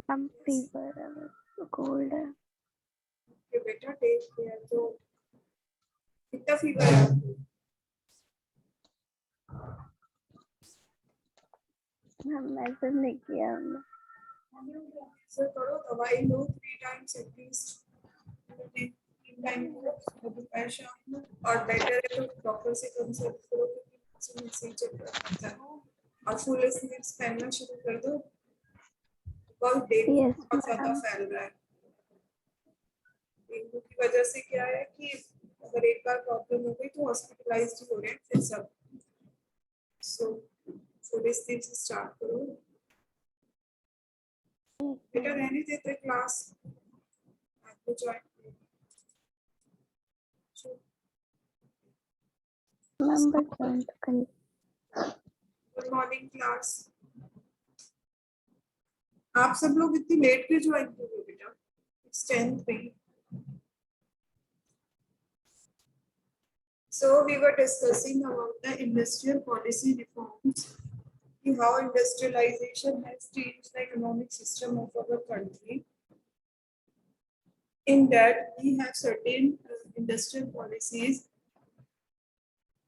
some fever, cold है। ये बेटा टेक केयर। तो कितना फीवर है आपको? मैसेज नहीं किया हमने। सर करो, दवाई लो 3 टाइम्स एटलीस्ट, 3 टाइम दोपहर शाम को, और बेटर है तो डॉक्टर से कंसल्ट करो क्योंकि मैसेज चल रहा है। और फुल स्लीव्स पहनना शुरू कर दो, बिकॉज डेंगू Yes, बहुत ज्यादा madam. फैल रहा है। डेंगू की वजह से क्या है कि अगर एक बार प्रॉब्लम हो गई तो हॉस्पिटलाइज्ड हो रहे हैं फिर सब। सो फुल स्लीव्स स्टार्ट करो। बेटा रहने देते क्लास, आपको join Member join to connect. Good morning class. आप सब लोग इतनी लेट क्यों ज्वाइन कर रहे हो बेटा? It's 10:03। So we were discussing about the industrial policy reforms, how industrialization has changed the economic system of our country. In that we have certain industrial policies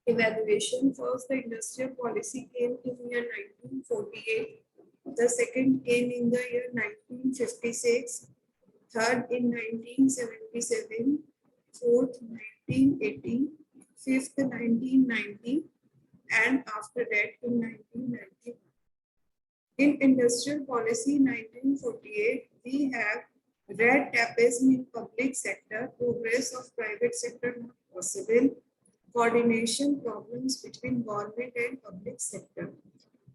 evaluation. First, the industrial policy came in year 1948. The second came in the year 1956. Third in 1977. Fourth 1980. Fifth 1990. And after that in 1990. In industrial policy 1948, we have red tapeism in public sector, progress of private sector not possible, coordination problems between government and public sector.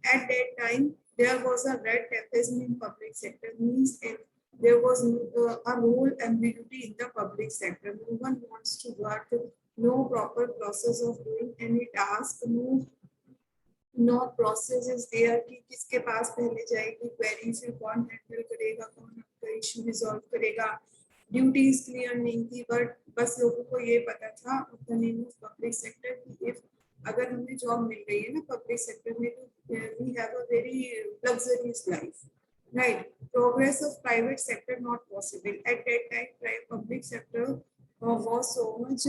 At that time, there was a red tapeism in public sector, means there was a role ambiguity in the public sector. No one wants to work, no proper process of doing any task, no process is there कि किसके पास पहले जाएगी query, फिर कौन handle करेगा, कौन आपका issue resolve करेगा। ड्यूटीज क्लियर नहीं थी, बट बस लोगों को ये पता था the name of public sector कि इफ अगर हमें जॉब मिल रही है ना पब्लिक सेक्टर में तो we have a very luxurious life, right. Progress of private sector not possible at that time. Public sector was so much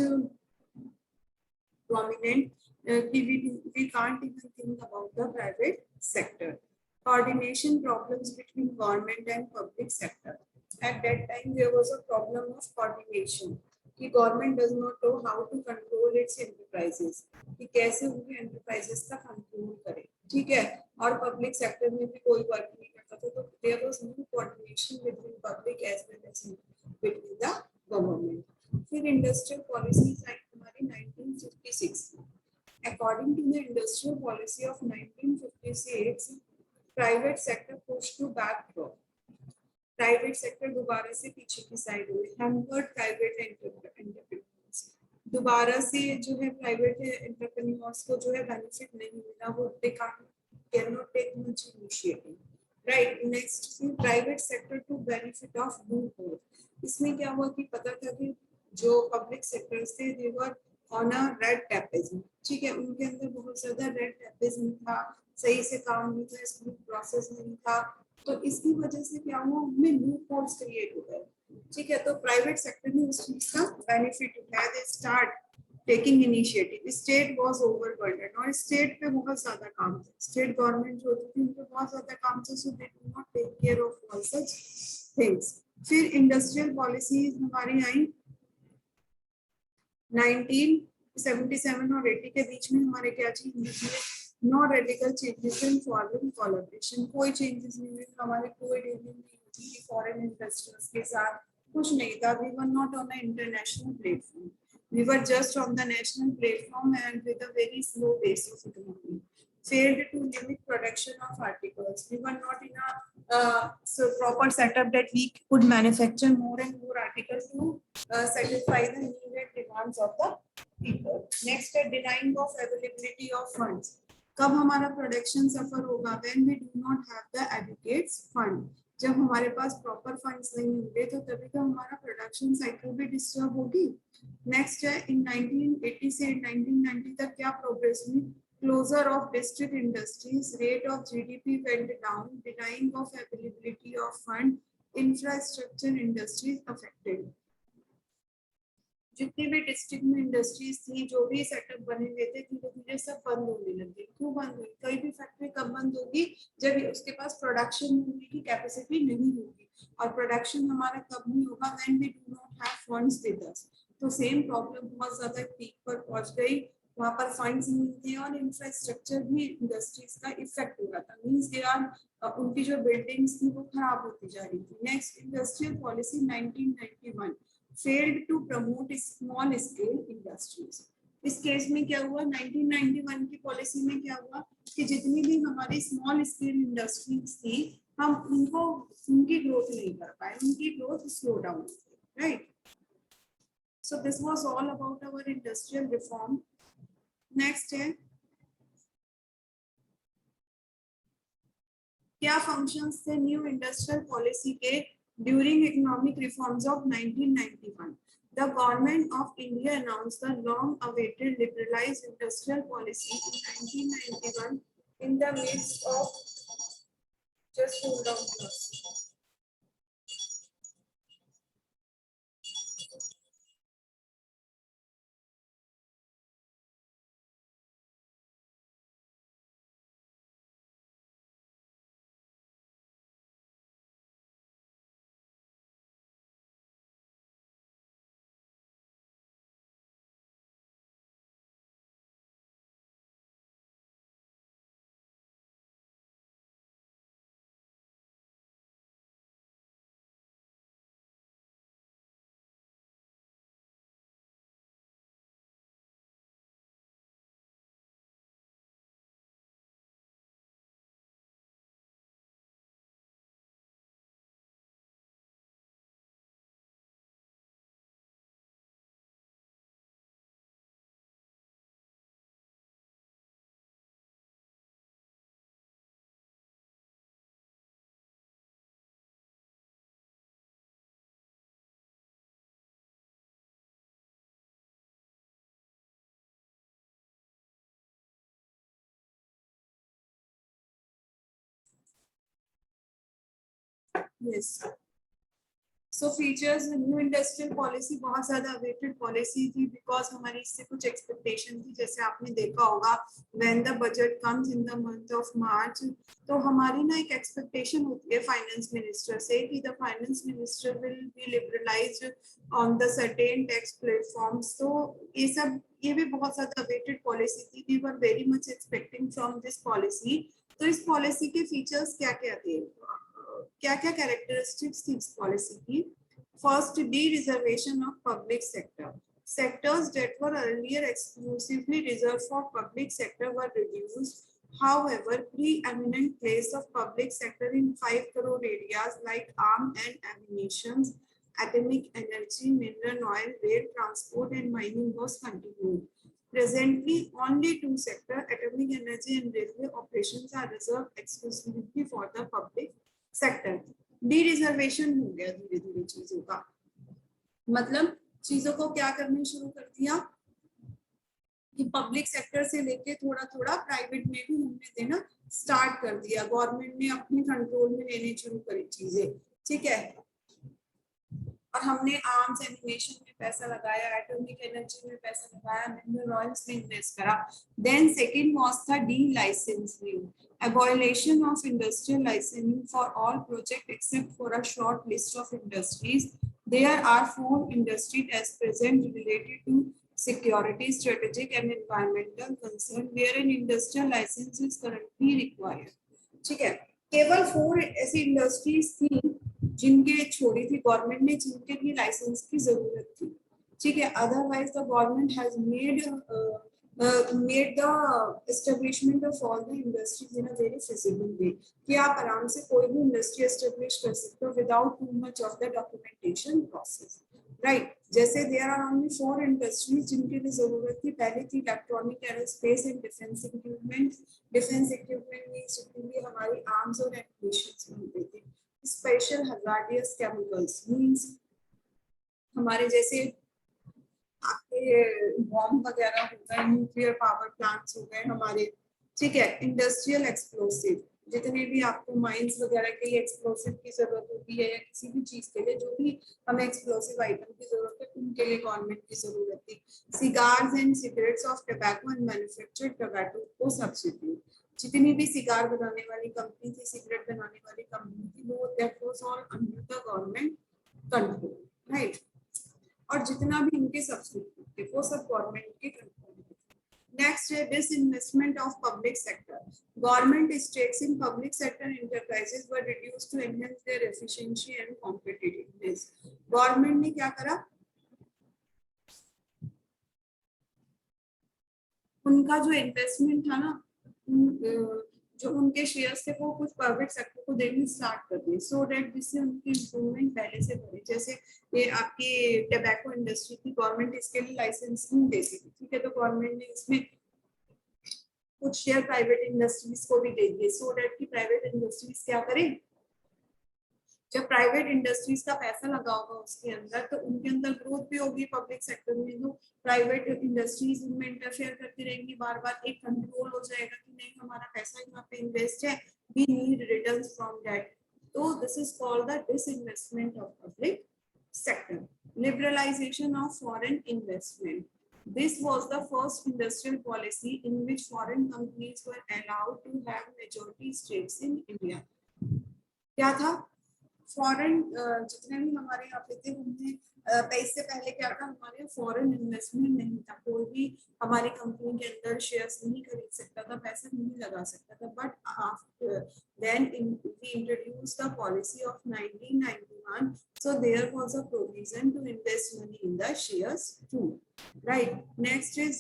prominent, we can't even think about the private sector. Coordination problems between government and public sector. At that time, there was a problem of coordination. कि government does not know how to control its enterprises. कि कैसे उनके enterprises का control करे, ठीक है। और public sector में भी कोई work नहीं करता था, तो there was no coordination between public as well as between the government. फिर इंडस्ट्रियल पॉलिसीज आई हमारी 1956। According to the industrial policy of 1956, private sector push to backdrop. Private sector दोबारा से पीछे की साइड हुए, हैम्पर्ड प्राइवेट एंटरप्रेन्योर्स। दोबारा से जो है प्राइवेट एंटरप्रेन्योर्स को जो है बेनिफिट नहीं मिला, वो they can not take much initiative, right. Next, private sector to benefit of loophole. इसमें क्या हुआ कि पता था कि जो पब्लिक सेक्टर्स थे दे were on a red tapism, ठीक है। उनके अंदर बहुत ज्यादा रेड टैपिज्म था, सही से काम नहीं था, स्मूथ प्रोसेस नहीं था, तो इसकी वजह से क्या हुआ, उनमें लूप होल्स क्रिएट हो गए, ठीक है। तो प्राइवेट सेक्टर ने उस चीज का बेनिफिट उठाया, they start taking initiative. State was overburden, और स्टेट पे बहुत ज्यादा काम था, स्टेट गवर्नमेंट जो होती थी उन पे बहुत ज्यादा काम था, so they do not take care of all such things. फिर इंडस्ट्रियल पॉलिसीज हमारी आई 1977 और 80 के बीच में। हमारे क्या चेंजेस हुए, no radical changes in foreign collaboration. कोई चेंजेस नहीं हुए, हमारे कोई डीलिंग नहीं होती थी फॉरेन इन्वेस्टर्स के साथ, कुछ नहीं था। We were not on a international platform, we were just on the national platform and with a very slow pace of economy. Failed to limit production of articles. We were not in a so proper setup that we could manufacture more and more articles to satisfy the need and demands of the people. Next, denying of availability of funds. कब हमारा production सफर होगा, when we do not have the adequate fund. जब हमारे पास proper funds नहीं होंगे तो तभी तो हमारा प्रोडक्शन साइकिल भी डिस्टर्ब होगी। नेक्स्ट है इन 1980 से 1990 तक क्या प्रोग्रेस हुई, closure of district industries, rate of GDP went down, denying of availability of fund, infrastructure industries affected. जितनी भी डिस्ट्रिक्ट में इंडस्ट्रीज थी, जो भी सेटअप बने हुए थे, धीरे धीरे सब बंद होने लगे। क्यों बंद हुई? कोई भी फैक्ट्री कब बंद होगी? जब उसके पास प्रोडक्शन होने की कैपेसिटी नहीं होगी, और प्रोडक्शन हमारा कब नहीं होगा? When we do not have funds with us. तो सेम प्रॉब्लम बहुत ज्यादा पीक पर पहुंच गई, वहां पर फंड्स नहीं थे और इंफ्रास्ट्रक्चर भी इंडस्ट्रीज का इफेक्ट हो रहा था। मींस दे आर उनकी जो बिल्डिंग्स थी वो खराब होती जा रही थी। Next, industrial policy 1991 failed to promote small scale industries। इस केस में क्या हुआ? 1991 की पॉलिसी में क्या हुआ कि जितनी भी हमारी स्मॉल स्केल इंडस्ट्रीज थी, हम उनकी ग्रोथ नहीं कर पाए, उनकी growth slow down, right. So this was all about our industrial reform. Next है, क्या फंक्शंस थे न्यू इंडस्ट्रियल पॉलिसी के during economic reforms of 1991? The government of India announced the long-awaited liberalized industrial policy in 1991 in the midst of, just hold on please. Yes. So features, new industrial policy बहुत ज्यादा awaited policy थी, because हमारी इससे कुछ expectation थी। जैसे आपने देखा होगा, when the budget comes in the month of March, तो हमारी ना एक एक्सपेक्टेशन होती है फाइनेंस मिनिस्टर से कि the finance minister will be liberalized on the certain tax platforms. तो ये भी बहुत ज्यादा अवेटेड पॉलिसी थी। We were very much expecting from this policy. तो इस पॉलिसी के फीचर्स क्या क्या थे, क्या क्या कैरेक्टरिस्टिक्स थी इस पॉलिसी की? First, D reservation of public sector. Sectors that were earlier exclusively reserved for public sector were reduced. However, preeminent place of public sector in 5 crore areas like arms and ammunition, atomic energy, mineral oil, rail transport and mining was continued. Presently, only two sectors, atomic energy and railway operations, are reserved exclusively for the public sector. D reservation हो गया धीरे धीरे चीजों का, मतलब चीजों को क्या करने शुरू कर दिया कि पब्लिक सेक्टर से लेके थोड़ा थोड़ा प्राइवेट में भी हमने देना स्टार्ट कर दिया। गवर्नमेंट ने अपने कंट्रोल में लेने शुरू करी चीजें, ठीक है। और हमने आर्म्स एनिमेशन में पैसा लगाया, एटॉमिक एनर्जी में पैसा लगाया, मिनरल ऑयल्स में इन्वेस्ट करा। देन सेकंड वाज था D licensing, abolition of industrial licensing for all projects except for a short list of industries. There are 4 industries as present related to security, strategic and environmental concern where an industrial license is currently required. ठीक है, केवल 4 ऐसी industries थी जिनके छोड़ी थी government ने, जिनके लिए लाइसेंस की जरूरत थी, ठीक है। Otherwise the government has made the establishment of all the industries in a very feasible way कि आप आराम से कोई भी इंडस्ट्री एस्टेब्लिश कर सकते हो without too much of the documentation process, right? जैसे there are only 4 industries जिनके लिए जरूरत थी। पहले थी electronic, aerospace and defence equipment. Defence equipment means जितनी भी हमारी आर्म्स और एम्यूनिशंस बनते थे। स्पेशल हजार्डियस केमिकल्स मींस हमारे जैसे आपके आपके बॉम्ब वगैरह हो गए, न्यूक्लियर पावर प्लांट्स हो गए हमारे, ठीक है, इंडस्ट्रियल एक्सप्लोसिव, जितने भी आपको माइंस वगैरह के लिए एक्सप्लोसिव की जरूरत होती है या किसी भी चीज के लिए जो भी हमें एक्सप्लोसिव आइटम की जरूरत है, उनके लिए गवर्नमेंट की जरूरत थी। Cigars and cigarettes of tobacco and manufactured tobacco को सब्स्टिट्यूट, जितनी भी सिगार बनाने वाली कंपनी थी, सिगरेट बनाने वाली कंपनी थी, वो that was all under the government control, right. और जितना भी इनके सब्सिट्यूट थे वो सब गवर्नमेंट के कंट्रोल में। Next है disinvestment of public sector. Government stakes in public sector enterprises were reduced to enhance their efficiency and competitiveness. Government ने क्या करा, उनका जो इन्वेस्टमेंट था ना, जो उनके शेयर्स थे वो कुछ प्राइवेट सेक्टर को देने स्टार्ट कर दिए, सो दैट जिससे उनकी इम्प्रूवमेंट पहले से बढ़े। जैसे ये आपकी टोबैको इंडस्ट्री की गवर्नमेंट इसके लिए लाइसेंस नहीं देती थी, ठीक है, तो गवर्नमेंट ने इसमें कुछ शेयर प्राइवेट इंडस्ट्रीज को भी दे दिए, सो दैट कि प्राइवेट इंडस्ट्रीज क्या करें, जब प्राइवेट इंडस्ट्रीज का पैसा लगा होगा उसके अंदर, तो उनके अंदर ग्रोथ भी होगी पब्लिक सेक्टर में। तो प्राइवेट इंडस्ट्रीज उनमें इंटरफेयर करती रहेंगी, बार बार एक कंट्रोल हो जाएगा कि नहीं हमारा पैसा यहाँ पे इन्वेस्ट है, we need returns from that. तो this is called the disinvestment of public sector. Liberalization of foreign investment. This was the first industrial policy in which foreign companies were allowed to have majority stakes in India. क्या था, foreign जितने भी हमारे यहाँ पे थे उनमें इससे पहले क्या था, हमारे फॉरेन इन्वेस्टमेंट नहीं था, कोई भी हमारी कंपनी के अंदर शेयर्स नहीं खरीद सकता था, पैसा नहीं लगा सकता था। But after then we introduced the policy of 1991, so there was a provision to invest money in the shares too, right? Next is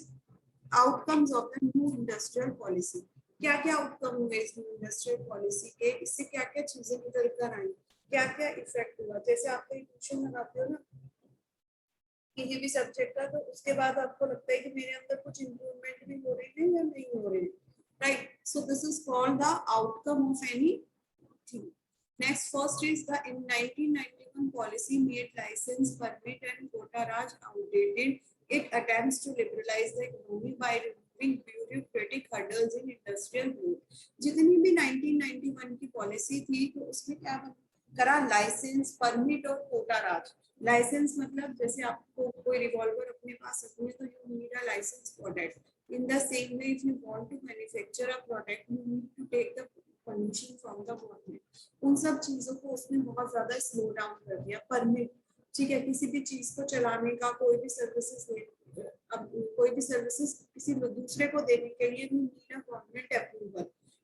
outcomes of the new industrial policy. क्या क्या आउटकम हुए इस न्यू इंडस्ट्रियल पॉलिसी के, इससे क्या क्या चीजें निकल कर आई, क्या क्या इफेक्ट हुआ। जैसे आप कोई ट्यूशन लगाते हो ना किसी भी सब्जेक्ट का, तो उसके बाद आपको लगता है कि मेरे अंदर कुछ इंप्रूवमेंट भी हो रही है या नहीं हो रही, right. So this is called the outcome of any thing. Next first is the in 1991 policy made license, permit and quota raj outdated. It attempts to liberalize the economy by removing bureaucratic hurdles in industrial growth. जितनी भी 1991 की policy थी, तो उसमें क्या करा, licence, permit और कोटा राज। Licence मतलब जैसे आपको कोई रिवॉल्वर अपने पास रखनी है तो you need a licence for that. In the same way if you want to manufacture a product you need to take the permission from the government. उन सब चीजों को उसने बहुत ज्यादा स्लो डाउन कर दिया। परमिट, ठीक है, किसी भी चीज को चलाने का, कोई भी सर्विसेज अब कोई भी सर्विसेज किसी दूसरे को देने के लिए भी need a government approval,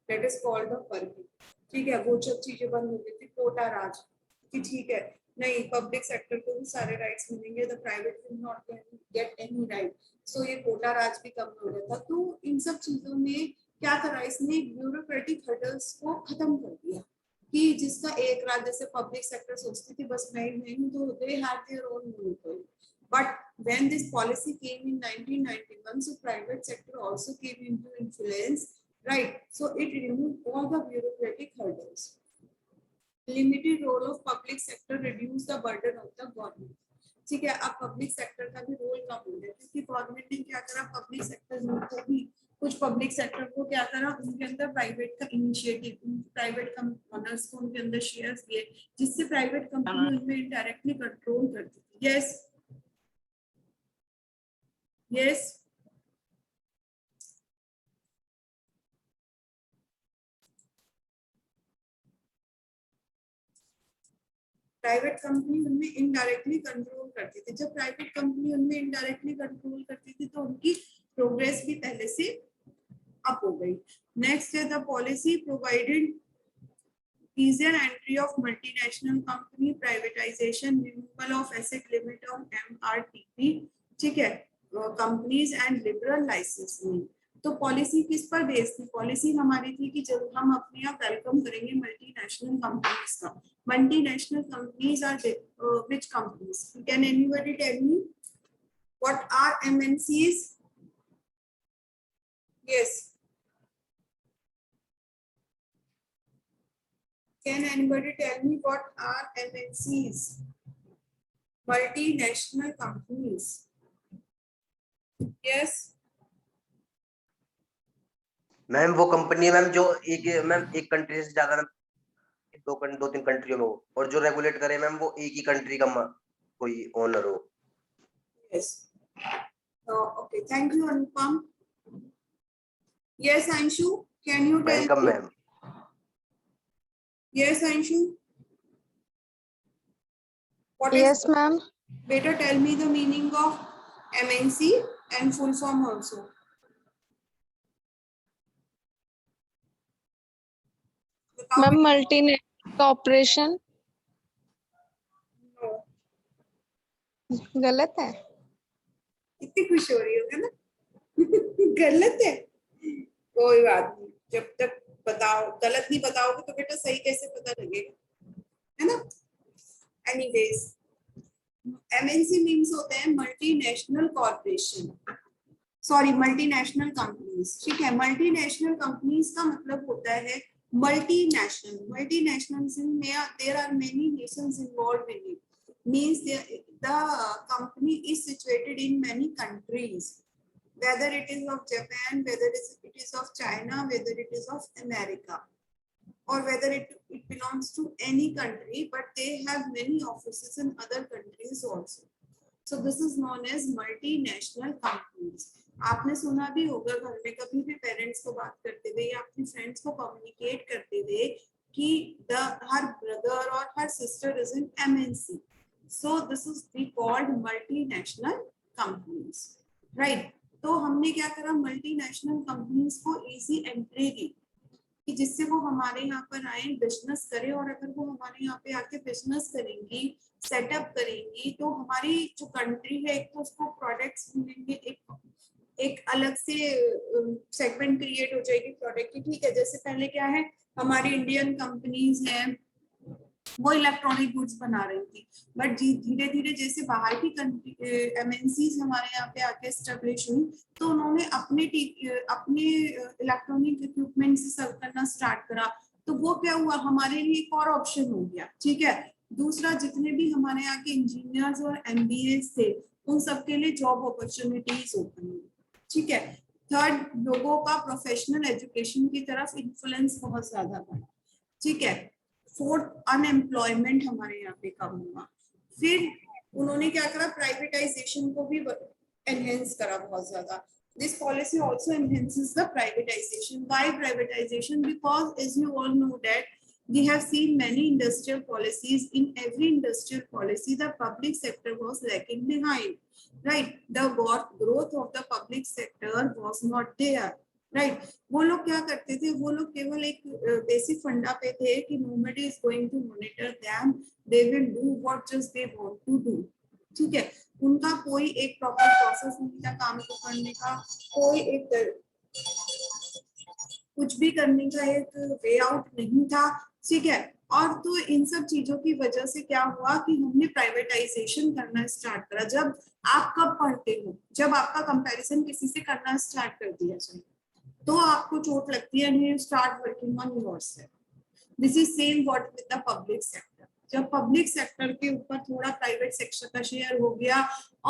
that is called the permit, ठीक है। वो सब चीजें बंद हो गई थी। कोटा राज कि ठीक है, नहीं पब्लिक सेक्टर को भी सारे राइट्स मिलेंगे, the private will not get any right, so ये कोटा राज भी कम हो गया था। तो इन सब चीजों में क्या करा, इसने ब्यूरोक्रेटिक हर्डल्स को खत्म कर दिया कि जिसका एक राज्य से पब्लिक सेक्टर सोचती थी बस मैं ही हूं, तो they had their own monopoly. But when this policy came in 1991, so private sector also came into influence, right? So it removed all the bureaucratic hurdles. Limited role of public sector reduce the burden of the government. ठीक है, अब public sector का भी role कम हो गया क्योंकि government ने क्या करा, पब्लिक सेक्टर को भी, कुछ पब्लिक सेक्टर को क्या करा, उनके अंदर प्राइवेट का इनिशिएटिव, प्राइवेट ओनर्स को उनके अंदर शेयर्स दिए, जिससे प्राइवेट कंपनी उनमें इनडायरेक्टली कंट्रोल करती थी। यस यस प्राइवेट कंपनी उनमें इनडायरेक्टली कंट्रोल करती थी। जब प्राइवेट कंपनी उनमें इनडायरेक्टली कंट्रोल करती थी तो उनकी प्रोग्रेस भी पहले से अप हो गई। नेक्स्ट है the policy provided easier entry of multinational company, privatization, removal of asset limit on MRTP, ठीक है, कंपनीज एंड लिबरल लाइसेंसिंग। तो पॉलिसी किस पर बेस्ड थी, पॉलिसी हमारी थी कि जब हम अपने यहाँ वेलकम करेंगे मल्टीनेशनल कंपनीज का। Multinational companies are which companies, can anybody tell me what are MNCs? Yes, can anybody tell me what are MNCs? Multinational companies. Yes. Ma'am वो कंपनी है मैम जो एक कंट्री से ज्यादा दो तीन कंट्रियों में हो, और जो रेगुलेट करे मैम वो एक ही कंट्री का कोई ओनर हो। Yes. Okay. Thank you, Anupam. Yes, Anshu. Can you tell welcome me? Ma'am. Yes, Anshu. What is? Yes, ma'am. Better tell me the meaning of MNC and full form also. बताओ ma'am बेटा। Multinational corporation No. गलत है। इतनी खुश हो रही हो ना? गलत है, कोई बात नहीं, जब तक बताओ गलत नहीं बताओगे तो बेटा सही कैसे पता लगेगा, है ना? एनीवेज, एमएनसी मीन्स होते हैं multinational corporation, sorry multinational companies. ठीक है, मल्टीनेशनल कंपनीज का मतलब होता है मल्टीनेशनल। मल्टीनेशनल में there are many nations involved in it, means the company is situated in many countries, whether it is of Japan, whether it is of China, whether it is of America, or whether it belongs to any country, but they have many offices in other countries also. So this is known as multinational companies. आपने सुना भी होगा घर में कभी भी parents को बात करते हुए या अपने फ्रेंड्स को कम्युनिकेट करते हुए कि her brother or her sister is in MNC. So this is called multinational companies, right? तो हमने क्या करा, मल्टीनेशनल कंपनीज को इजी एंट्री दी कि जिससे वो हमारे यहाँ पर आए, बिजनेस करें, और अगर वो हमारे यहाँ पे आके बिजनेस करेंगी, सेटअप करेंगी, तो हमारी जो कंट्री है एक तो उसको प्रोडक्ट्स मिलेंगे, एक अलग से सेगमेंट क्रिएट हो जाएगी प्रोडक्ट की। ठीक है, जैसे पहले क्या है, हमारी इंडियन कंपनीज हैं वो इलेक्ट्रॉनिक गुड्स बना रही थी, बट धीरे धीरे जैसे बाहर की एमएनसीज हमारे यहाँ पे आके एस्टेब्लिश हुई, तो उन्होंने अपने इलेक्ट्रॉनिक इक्विपमेंट से सर्व करना स्टार्ट करा। तो वो क्या हुआ, हमारे लिए एक और ऑप्शन हो गया। ठीक है, दूसरा, जितने भी हमारे यहाँ के इंजीनियर्स और एमबीए थे उन सबके लिए जॉब अपॉर्चुनिटीज ओपन हुई। ठीक है, थर्ड, लोगों का प्रोफेशनल एजुकेशन की तरफ इन्फ्लुएंस बहुत ज्यादा बढ़ा। ठीक है, फोर्थ, अनएम्प्लॉयमेंट हमारे यहाँ पे कम हुआ। फिर उन्होंने क्या करा, प्राइवेटाइजेशन को भी एनहेंस करा बहुत ज्यादा। This policy also enhances the privatization. Why privatization? Because as you all know that we have seen many industrial policies. In every industrial policy, the public sector was lagging behind. Right? The growth of the public sector was not there. Right वो लोग क्या करते थे, वो लोग केवल एक basic फंडा पे थे कि nobody is going to monitor them, they will do what just they want to do. ठीक है, उनका कोई एक प्रॉपर प्रोसेस नहीं था काम को करने का, कोई एक कुछ भी करने का एक वे आउट नहीं था। ठीक है, और तो इन सब चीजों की वजह से क्या हुआ कि हमने प्राइवेटाइजेशन करना स्टार्ट करा। जब आप कब पढ़ते हो, जब आपका कंपैरिजन किसी से करना स्टार्ट कर दिया जाए तो आपको चोट लगती है, and you start working on yourself. This is same what with the public sector. जब पब्लिक सेक्टर के ऊपर थोड़ा प्राइवेट सेक्टर का शेयर हो गया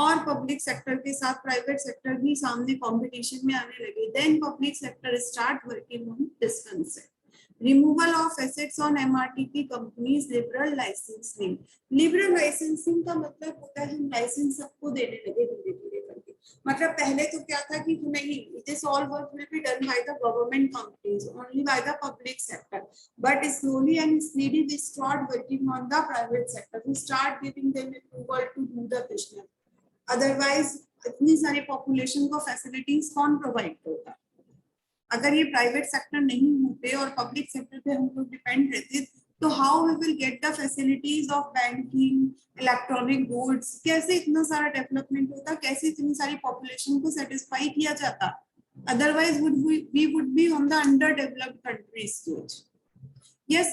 और पब्लिक सेक्टर के साथ प्राइवेट सेक्टर भी सामने कंपटीशन में आने लगे, then public sector start working on this concept. Removal of assets on MRTP companies, liberal licensing. Liberal licensing का मतलब होता है हम लाइसेंस सबको देने लगे धीरे धीरे करके। मतलब पहले तो क्या था कि नहीं, this all work will be done by the government companies, only by the public sector. But slowly and steadily we start working on the private sector. We start giving them approval to do the business. Otherwise, इतनी सारी population को facilities कौन provide करता? अगर ये private sector नहीं होते और पब्लिक सेक्टर पे हम लोग डिपेंड रहते, तो how we will get the facilities of banking, electronic goods, कैसे इतना सारा डेवलपमेंट होता, कैसे इतनी सारी पॉपुलेशन को सेटिस्फाई किया जाता? Otherwise we would be on the underdeveloped countries stage. Yes,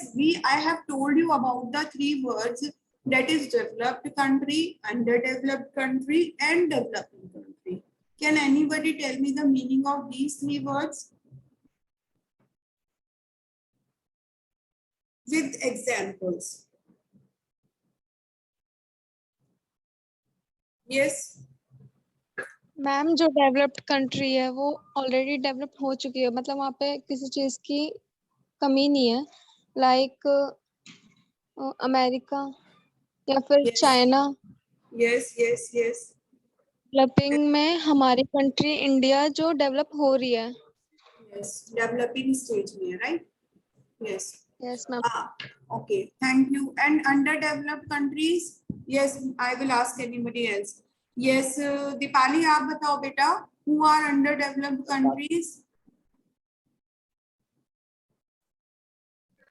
I have told you about the three words, that is developed country, underdeveloped country, and developing country. Can anybody tell me the meaning of these three words with examples? Yes. Ma'am जो developed country है वो already develop हो चुकी है, मतलब वहाँ पे किसी चीज की कमी नहीं है, लाइक अमेरिका या फिर Yes, चाइना। yes. डेवलपिंग में हमारी कंट्री इंडिया जो डेवलप हो रही है। Yes, developing stage में, right? Yes. Yes ma'am. Okay, thank you. And underdeveloped countries? Yes, I will ask anybody else. Yes, Dipali, आप बताओ बेटा, who are underdeveloped countries?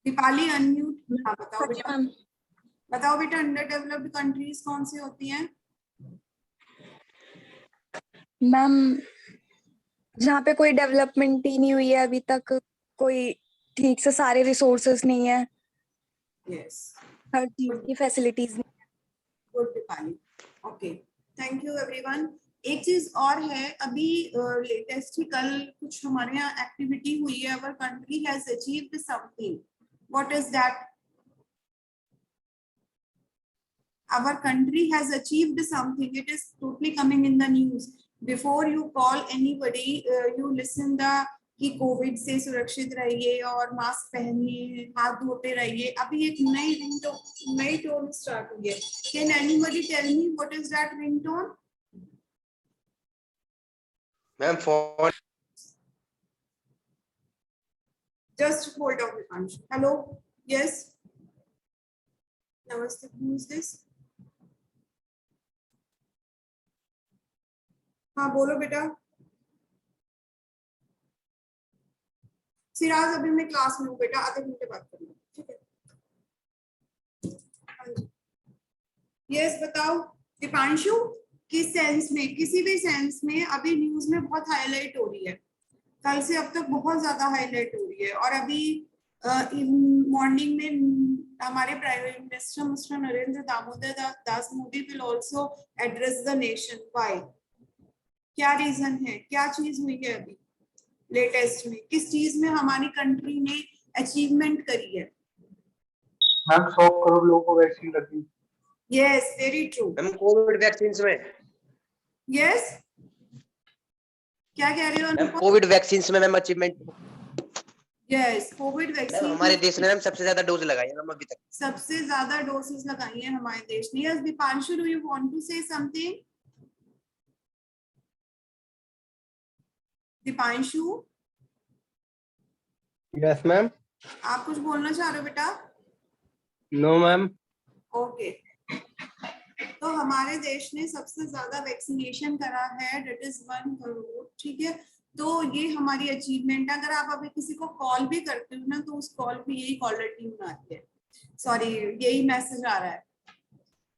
Deepali unmute, हाँ बताओ बेटा। मैम बताओ बेटा, underdeveloped countries कौन सी होती हैं? मैम जहाँ पे कोई डेवलपमेंट ही नहीं हुई है अभी तक, कोई ठीक से सारे रिसोर्सेज नहीं है, Yes. हर चीज की फैसिलिटीज नहीं। Good Deepali. Okay, thank you everyone. एक चीज और है, अभी लेटेस्ट ही कल कुछ हमारे यहाँ एक्टिविटी हुई है, our country has achieved something. What is that? our country has achieved something, it is totally coming in the news. Before you call anybody, you listen the कि कोविड से सुरक्षित रहिए और मास्क पहनिए, हाथ धोते रहिए। अभी एक नई टोन स्टार्ट हुई है। Can anybody tell me what is that ringtone? Ma'am phone. Just hold on Dipanshu. Hello, yes, नमस्ते, हु इज दिस? हाँ बोलो बेटा। सिराज, अभी मैं क्लास में हूँ बेटा, आधे घंटे बात करूंगा, ठीक है? यस बताओ दीपांशु, किस सेंस में, किसी भी सेंस में अभी न्यूज में बहुत हाईलाइट हो रही है, कल से अब तक बहुत ज्यादा हाईलाइट हो रही है। और अभी मॉर्निंग में हमारे prime minister mister Narendra Damodar Das Modi will also address the nation. Why? क्या रीजन है, क्या चीज हुई है अभी लेटेस्ट में, किस चीज में हमारी कंट्री ने अचीवमेंट करी है? मैम 100 करोड़ लोगों को वैक्सीन लगी। Yes, very true. Ma'am Covid vaccine में। यस, क्या कह रहे हो? मैम कोविड वैक्सीन में ma'am achievement. Yes, Covid vaccine हमारे देश ने मैम सबसे ज्यादा डोज लगाई है मैम अभी तक। सबसे ज्यादा डोसेस लगाई है हमारे देश ने। Yes Dipanshu, do you want to say something? Dipanshu, yes ma'am. आप कुछ बोलना चाह रहे हो बेटा? No ma'am. ओके, तो हमारे देश ने सबसे ज्यादा वैक्सीनेशन करा है, डेट इज 1 करोड़, ठीक है? तो ये हमारी अचीवमेंट है। अगर आप अभी किसी को कॉल भी करते हो ना, तो उस कॉल पे यही कॉलर ट्यून आती है, सॉरी यही मैसेज आ रहा है।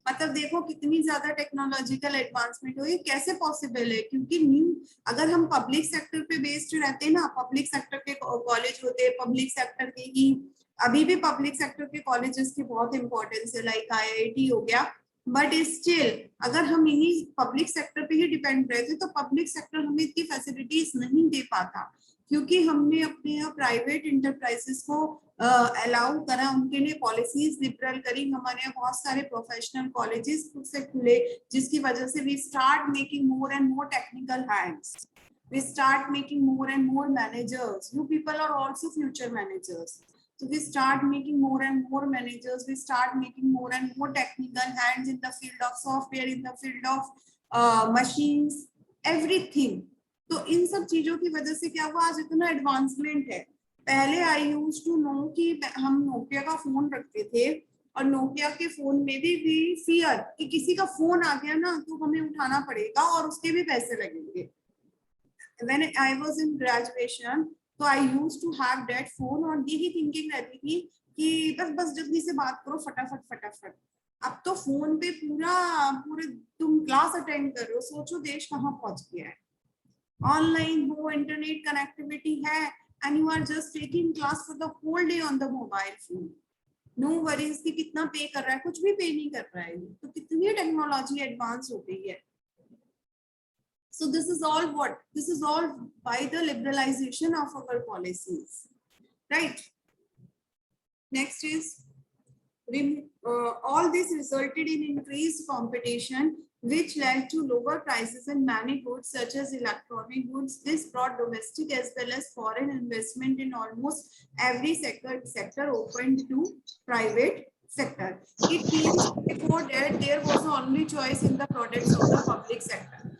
मतलब देखो कितनी ज्यादा टेक्नोलॉजिकल एडवांसमेंट हुई। कैसे पॉसिबल है? क्योंकि अगर हम पब्लिक सेक्टर पे बेस्ड रहते ना, पब्लिक सेक्टर के कॉलेज होते, पब्लिक सेक्टर के ही, अभी भी पब्लिक सेक्टर के कॉलेजेस की बहुत इंपॉर्टेंस है, लाइक IIT हो गया, बट स्टिल अगर हम इन्हीं पब्लिक सेक्टर पे ही डिपेंड रहते तो पब्लिक सेक्टर हमें इतनी फैसिलिटीज नहीं दे पाता, क्योंकि हमने अपने यहाँ प्राइवेट इंटरप्राइजेस को अलाउ करा, उनके लिए पॉलिसीज लिबरल करी। हमारे यहाँ बहुत सारे प्रोफेशनल कॉलेजेस खुद से खुले, जिसकी वजह से we start making more and more technical hands, we start making more and more managers. You people are also future managers. So we start making more and more managers. We start making more and more technical hands in the field of software, in the field of machines, everything. तो इन सब चीजों की वजह से क्या हुआ, आज इतना एडवांसमेंट है। पहले आई यूज्ड टू नो कि हम नोकिया का फोन रखते थे, और नोकिया के फोन में भी फियर कि किसी का फोन आ गया ना तो हमें उठाना पड़ेगा और उसके भी पैसे लगेंगे। When I was in graduation, तो I used to have that phone, और यही थिंकिंग रहती थी कि बस जल्दी से बात करो, फटाफट फटाफट। अब तो फोन पे पूरे तुम क्लास अटेंड कर रहे हो, सोचो देश कहाँ पहुंच गया है। ऑनलाइन हो, इंटरनेट कनेक्टिविटी है, and you are just taking class for the whole day on the mobile phone. No worries कि कितना पे कर रहा है, कुछ भी पे नहीं कर रहा है। तो कितनी टेक्नोलॉजी एडवांस हो गई है। So this is all what? This is all by the liberalization of our policies, right? Next is all this resulted in increased competition which led to lower prices in many goods such as electronic goods. This brought domestic as well as foreign investment in almost every sector opened to private sector. It means before that there was only choice in the products of the public sector.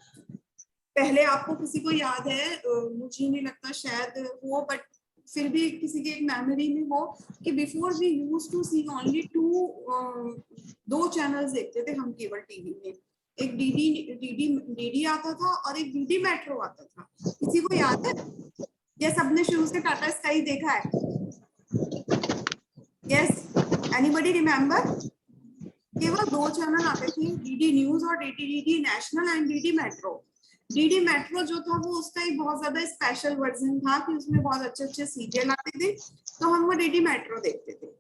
पहले आपको किसी को याद है, मुझे नहीं लगता शायद हो, बट फिर भी किसी के एक मेमोरी में हो कि before we use to see only दो चैनल्स देखते थे हम केबल टीवी में, एक डीडी आता था और एक डीडी मेट्रो आता था. किसी को याद है? या सबने शुरू से टाटा स्काई देखा है? Yes, anybody remember? केवल दो चैनल आते थे, डीडी न्यूज और DD national and DD metro. DD metro जो था वो उसका एक बहुत ज्यादा स्पेशल वर्जन था कि उसमें बहुत अच्छे अच्छे सीरियल आते थे, तो हम वो डीडी मेट्रो देखते थे.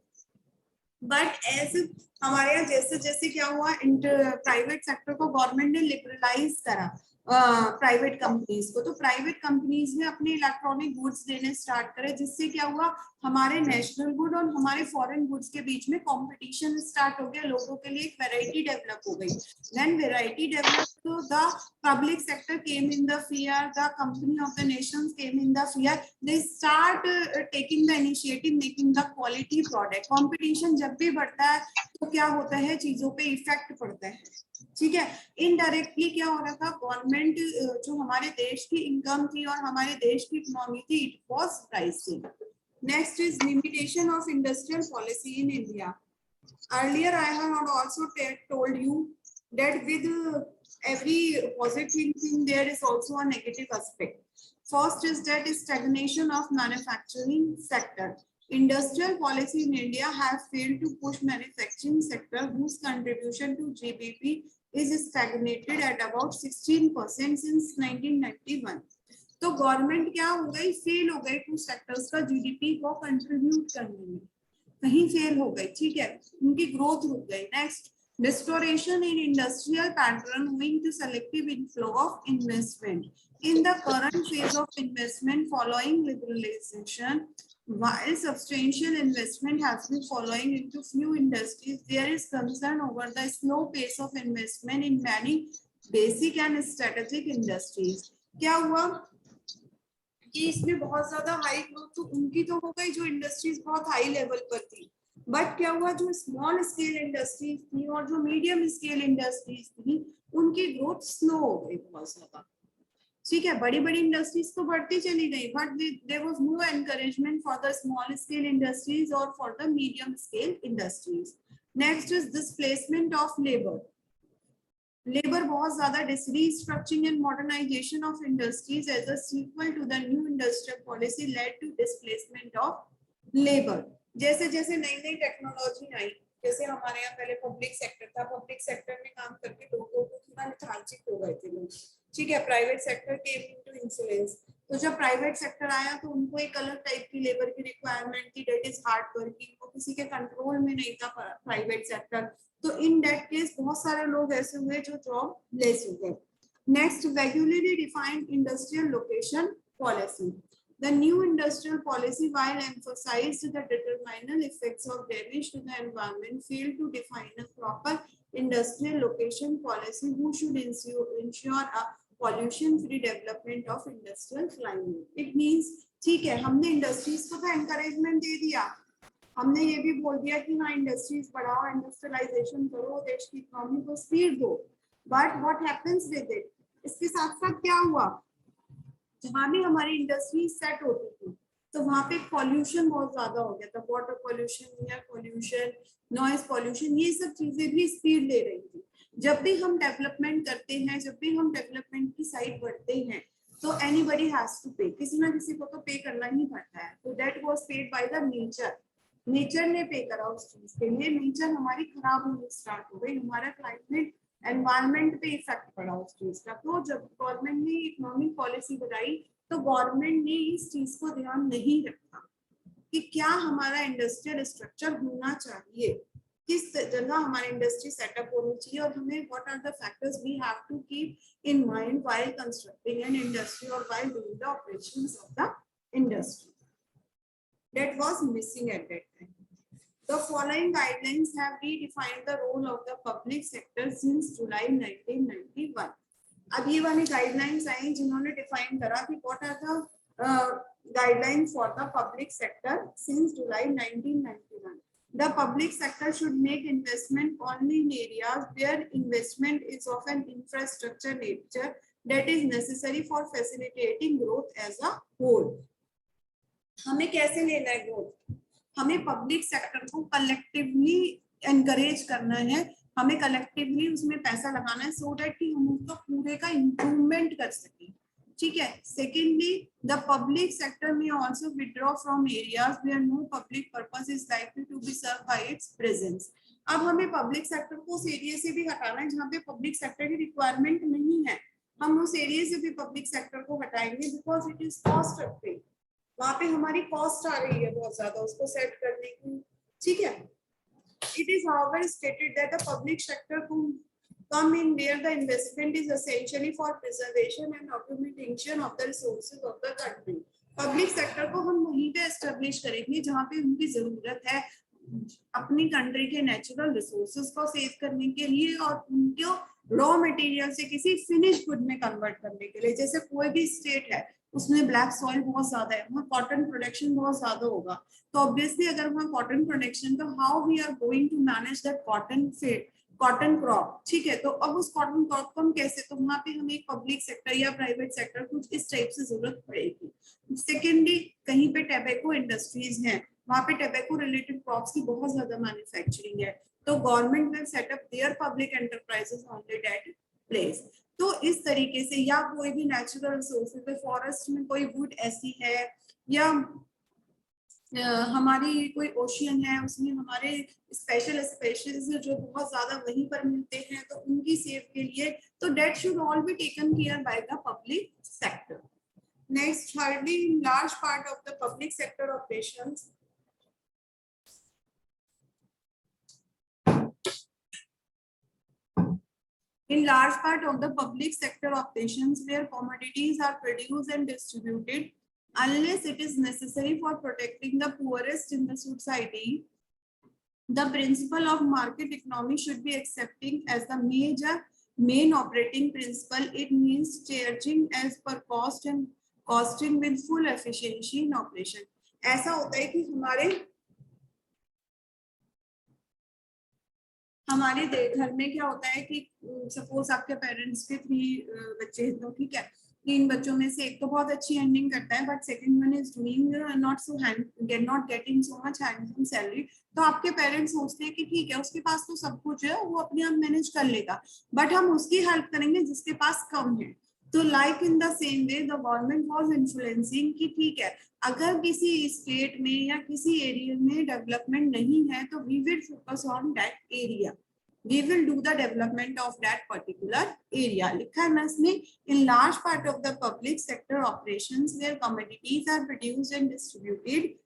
बट एज हमारे यहाँ जैसे जैसे क्या हुआ, प्राइवेट सेक्टर को गवर्नमेंट ने लिबरलाइज करा प्राइवेट कंपनीज को, तो प्राइवेट कंपनीज ने अपने इलेक्ट्रॉनिक गुड्स देने स्टार्ट करे, जिससे क्या हुआ, हमारे नेशनल गुड और हमारे फॉरेन गुड्स के बीच में कंपटीशन स्टार्ट हो गया. लोगों के लिए एक वैरायटी डेवलप हो गई. Then variety developed, so the public sector came in the fear, the company of the nations came in the fear. They start taking the initiative, making the quality product. Competition जब भी बढ़ता है तो क्या होता है, चीजों पे इफेक्ट पड़ता है. ठीक है, इनडायरेक्टली क्या हो रहा था, गवर्नमेंट जो हमारे देश की इनकम थी और हमारे देश की इकोनॉमी थी, it was rising. Next is limitation of industrial policy in India. Earlier I have also told you that with every positive thing there is also a negative aspect. First is that stagnation of manufacturing sector. Industrial policy in India have failed to push manufacturing sector, whose contribution to GDP is stagnated at about 16% since 1991. तो government क्या हो गई, fail हो गई कुछ sectors का GDP को contribute करने में, कहीं फेल हो गई. ठीक है, उनकी ग्रोथ रुक गई. Next, restoration in industrial pattern owing to selective inflow of investment. In the current phase of investment following liberalization, while substantial investment has been following into few industries, there is concern over the slow pace of investment in many basic and strategic industries. क्या हुआ कि इसमें बहुत ज्यादा high growth तो उनकी तो हो गई जो इंडस्ट्रीज बहुत हाई लेवल पर थी, बट क्या हुआ, जो स्मॉल स्केल इंडस्ट्रीज थी और जो मीडियम स्केल इंडस्ट्रीज थी, उनकी ग्रोथ स्लो हो गई बहुत ज्यादा. ठीक है, बड़ी बड़ी इंडस्ट्रीज तो बढ़ती चली गई, but there was no encouragement for the small scale industries और for the medium scale industries. Next is displacement of labour. Labour बहुत ज्यादा restructuring and modernization of industries as a sequel to the new industrial policy led to displacement of labor. जैसे जैसे नई नई technology आई, जैसे हमारे यहाँ पहले पब्लिक सेक्टर था, पब्लिक सेक्टर में काम करके लोगों को थोड़ा लेथार्जिक हो गए थे लोग. ठीक है, private sector came into influence. तो जब प्राइवेट सेक्टर आया तो उनको एक अलग टाइप की लेबर की रिक्वायरमेंट थी, डेट इज हार्ड वर्किंग, वो किसी के कंट्रोल में नहीं था प्राइवेट सेक्टर. तो इन दैट केस बहुत सारे लोग ऐसे हुए जो जॉब लेस हो गए. Next, regularly defined industrial location policy. The new industrial policy, while emphasized the detrimental effects of damage to the environment, failed to define a proper industrial location policy who should ensure a pollution-free development of industrial climate. It means, ठीक है, हमने industries को तो encouragement दे दिया, हमने ये भी बोल दिया कि हाँ इंडस्ट्रीज बढ़ाओ, इंडस्ट्रियलाइजेशन करो, देश की इकोनॉमी को स्पीड दो, but what happens with it, इसके साथ साथ क्या हुआ, जहां भी हमारी इंडस्ट्री सेट होती थी तो वहां पे पॉल्यूशन बहुत ज्यादा हो गया था. Water pollution, air pollution, noise pollution, ये सब चीजें भी स्पीड ले रही थी. जब भी हम डेवलपमेंट करते हैं, जब भी हम डेवलपमेंट की साइड बढ़ते हैं, तो एनीबडी हैज टू पे, किसी ना किसी को तो पे करना ही पड़ता है. तो that was paid by the nature. Nature ने पे करा उस चीज के लिए. नेचर हमारी खराब होनी स्टार्ट हो गई, हमारा क्लाइमेट एनवायरनमेंट पे इफेक्ट पड़ा उस चीज का. तो जब गवर्नमेंट ने इकोनॉमिक पॉलिसी बनाई तो गवर्नमेंट ने इस चीज को ध्यान नहीं रखा कि क्या हमारा इंडस्ट्रियल स्ट्रक्चर होना चाहिए, किस जगह हमारी इंडस्ट्री सेटअप होनी चाहिए, और हमें what are the factors we have to keep in mind while constructing an industry और while doing the operations of the industry. That was missing at that time. The following guidelines have redefined the role of the public sector since July 1991. अब ये वाली guidelines आई जिन्होंने define करा कि what are the guidelines for the public sector since July 1991. The public sector should make investment only in areas where investment is of an infrastructure nature that is necessary for facilitating growth as a whole. हमें कैसे लेना है growth? हमें public sector को collectively encourage करना है, हमें collectively उसमें पैसा लगाना है सो दैट कि हम उसका पूरे का इम्प्रूवमेंट कर सकें. ठीक है. सेकेंडली, द पब्लिक सेक्टर में also withdraw from areas where no public purpose is likely to be serve by its presence. अब हमें पब्लिक सेक्टर को उस एरिया से भी हटाना है जहाँ पे पब्लिक सेक्टर की रिक्वायरमेंट नहीं है. हम उस एरिया से भी पब्लिक सेक्टर को हटाएंगे because it is cost effective. वहां पे हमारी कॉस्ट आ रही है बहुत ज्यादा उसको सेट करने की. ठीक है. It is however stated that the public sector could come in where the investment is essentially for preservation and augmentation of the resources of the country. Public sector को हम वहीं पे establish करेंगे जहाँ पे उनकी जरूरत है अपनी कंट्री के नेचुरल रिसोर्सेज को सेव करने के लिए और उनको रॉ मटेरियल से किसी फिनिश गुड में कन्वर्ट करने के लिए. जैसे कोई भी स्टेट है उसमें ब्लैक सॉइल बहुत ज्यादा है, वहाँ कॉटन प्रोडक्शन बहुत ज्यादा होगा, तो ऑब्वियसली अगर वहाँ कॉटन प्रोडक्शन तो how we are going to manage that cotton crop. ठीक है. तो अब उस कॉटन क्रॉप को हम कैसे, तो वहाँ पे हमें पब्लिक सेक्टर या प्राइवेट सेक्टर कुछ इस टाइप से जरूरत पड़ेगी. सेकेंडली, कहीं पे टैबेको इंडस्ट्रीज हैं, वहाँ पे टैबेको रिलेटेड क्रॉप्स की बहुत ज्यादा मैन्युफैक्चरिंग है, तो government will set up their public enterprises on that place. तो इस तरीके से, या कोई भी नेचुरल रिसोर्सेज है, फॉरेस्ट में कोई वुड ऐसी है या हमारी कोई ओशियन है उसमें हमारे स्पेशल स्पेशीज जो बहुत ज्यादा वहीं पर मिलते हैं, तो उनकी सेव के लिए तो that should all be taken care by the public sector. Next, thirdly, in large part of the public sector operations in large part of the public sector operations where commodities are produced and distributed unless it is necessary for protecting the poorest in the society, the principle of market economy should be accepting as the main operating principle. It means charging as per cost and costing with full efficiency in operation. ऐसा होता है कि हमारे घर में क्या होता है कि सपोज आपके पेरेंट्स के 3 बच्चे हैं, तो ठीक है, 3 बच्चों में से एक तो बहुत अच्छी अर्निंग करता है but second one is doing not getting so much handsome salary. तो आपके पेरेंट्स सोचते हैं कि ठीक है उसके पास तो सब कुछ है, वो अपने आप मैनेज कर लेगा, बट हम उसकी हेल्प करेंगे जिसके पास कम है. तो like in the same way the government was influencing कि ठीक है अगर किसी स्टेट में या किसी एरिया में डेवलपमेंट नहीं है तो we will focus on that area, we will do the development of that particular area. लिखा है ना इसमें, in large part of the public sector operations where commodities are produced and distributed.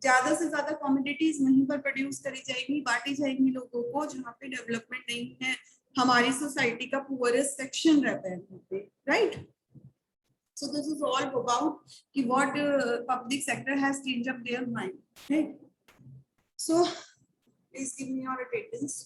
ज्यादा से ज्यादा कमोडिटीज वहीं पर प्रोड्यूस करी जाएंगी, बांटी जाएंगी लोगों को जहाँ पे डेवलपमेंट नहीं है, हमारी सोसाइटी का पुअरेस्ट सेक्शन रहता है वहाँ पे, right. So this is all about what public sector has changed up their mind. Okay? So please give me your attendance.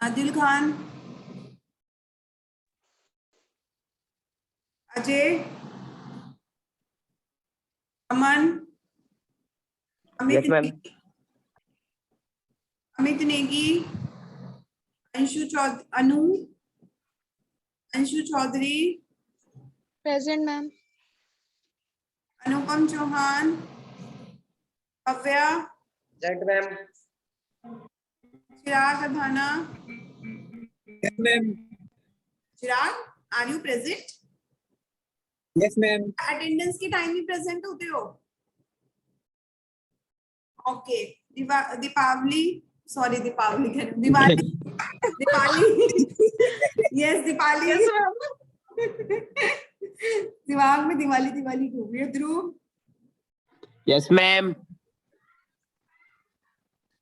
Adil Khan, Ajay, Aman, Amit Negi, Anshu Chaudhary, present ma'am. Anupam Chauhan, Bhavya, present ma'am. Chirag Adhana. Yes, ma'am. Chirag, are you present? Yes, ma'am. Attendance के time ही present होते हो? Okay. Deepavali. Sorry, Deepavali. Diwali. Diwali. Yes, Deepali. Yes, ma'am. दिमाग में दिवाली दिवाली घूम रही है। ध्रुव, Yes, ma'am.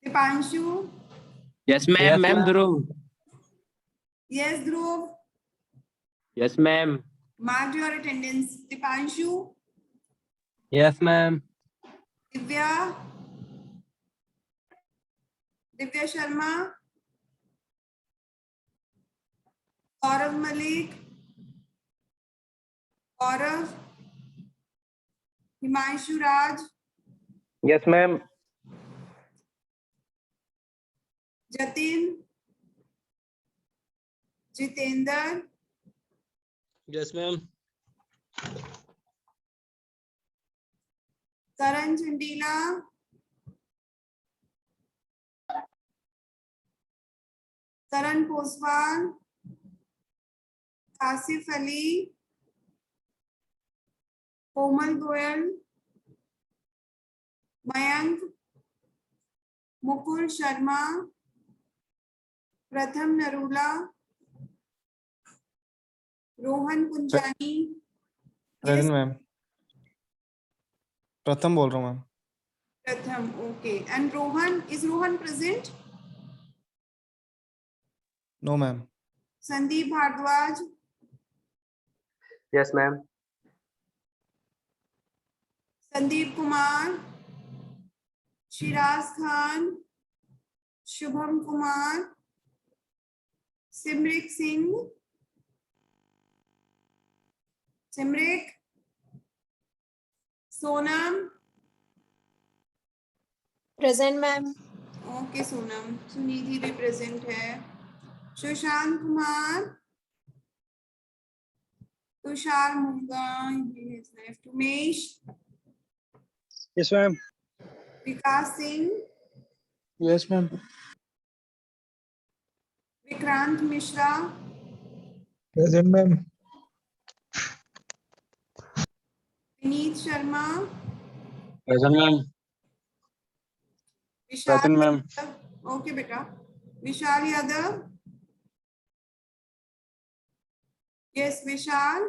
Deepanshu, Yes, ma'am. Ma'am, Dhruv. yes, Dhruv, Yes, ma'am. mark your attendance. Deepanshu, Yes, ma'am. Divya, Divya Sharma, Gaurav Malik, Gaurav, Himanshu Raj, Yes, ma'am. Jatin, Jitendra, Yes, ma'am. Karan Chandila, Karan Poswal, Asif Ali, Komal Goyal, Mayank, Mukul Sharma, Pratham Narula, Rohan Kunjani. Present ma'am. Pratham बोल रहा हूँ ma'am. प्रथम, okay. And Rohan, is Rohan present? No ma'am. Sandeep Bhardwaj, Yes, ma'am. Sandeep Kumar, Shiraz Khan, Shubham Kumar, Simrik Singh, Simrik, Sonam. Present, ma'am. Okay Sonam, Sunidhi भी present है, Sushant Kumar, Tushar Munga, Umesh, yes ma'am. Vikas Singh, yes ma'am. Vikrant Mishra, present ma'am. Vinit Sharma, Present, ma'am. Vishal Present, ma'am. Yadav, okay बेटा, Vishal Yadav, yes Vishal,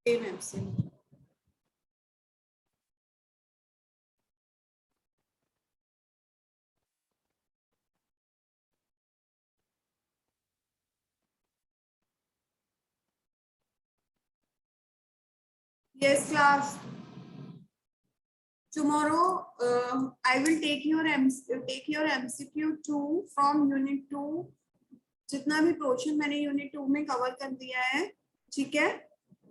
absent. Yes, class. Tomorrow, I will take your MCQ 2 from Unit 2. जितना भी portion मैंने unit 2 में cover कर दिया है, ठीक है,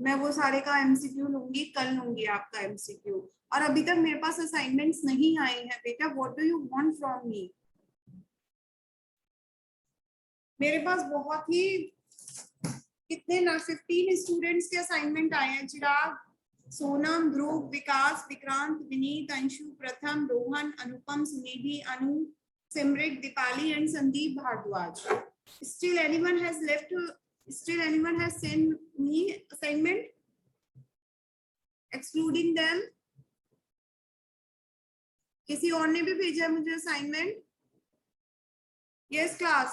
मैं वो सारे का MCQ लूंगी, कल लूंगी आपका MCQ। और अभी तक मेरे पास असाइनमेंट्स नहीं आए हैं बेटा। What do you want from me? मेरे पास बहुत ही कितने ना 15 स्टूडेंट्स के असाइनमेंट आए हैं। चिराग, सोनम, ध्रुव, विकास, विक्रांत, विनीत, अंशु, प्रथम, रोहन, अनुपम, सुनिधि, अनु, Simrik, Deepali and Sandeep Bhardwaj. Still anyone has sent me assignment excluding them? किसी और ने भी भेजा मुझे असाइनमेंट? Yes class.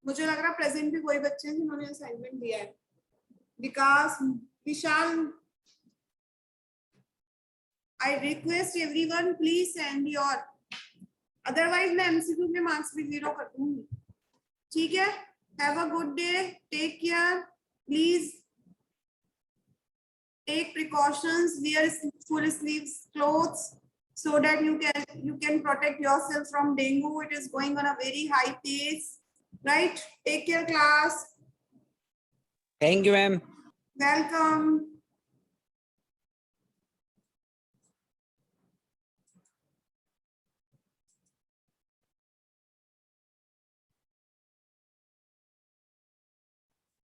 मुझे लग रहा प्रेजेंट भी कोई बच्चे हैं जिन्होंने असाइनमेंट दिया है। विकास, विशाल, I request everyone please send your, otherwise मैं MCQ के मार्क्स भी 0 कर दूंगी, ठीक है? Have a good day, take care, please take precautions, wear full sleeves clothes so that you can protect yourself from dengue. It is going on a very high pace, right? Take care class. Thank you, ma'am. Welcome.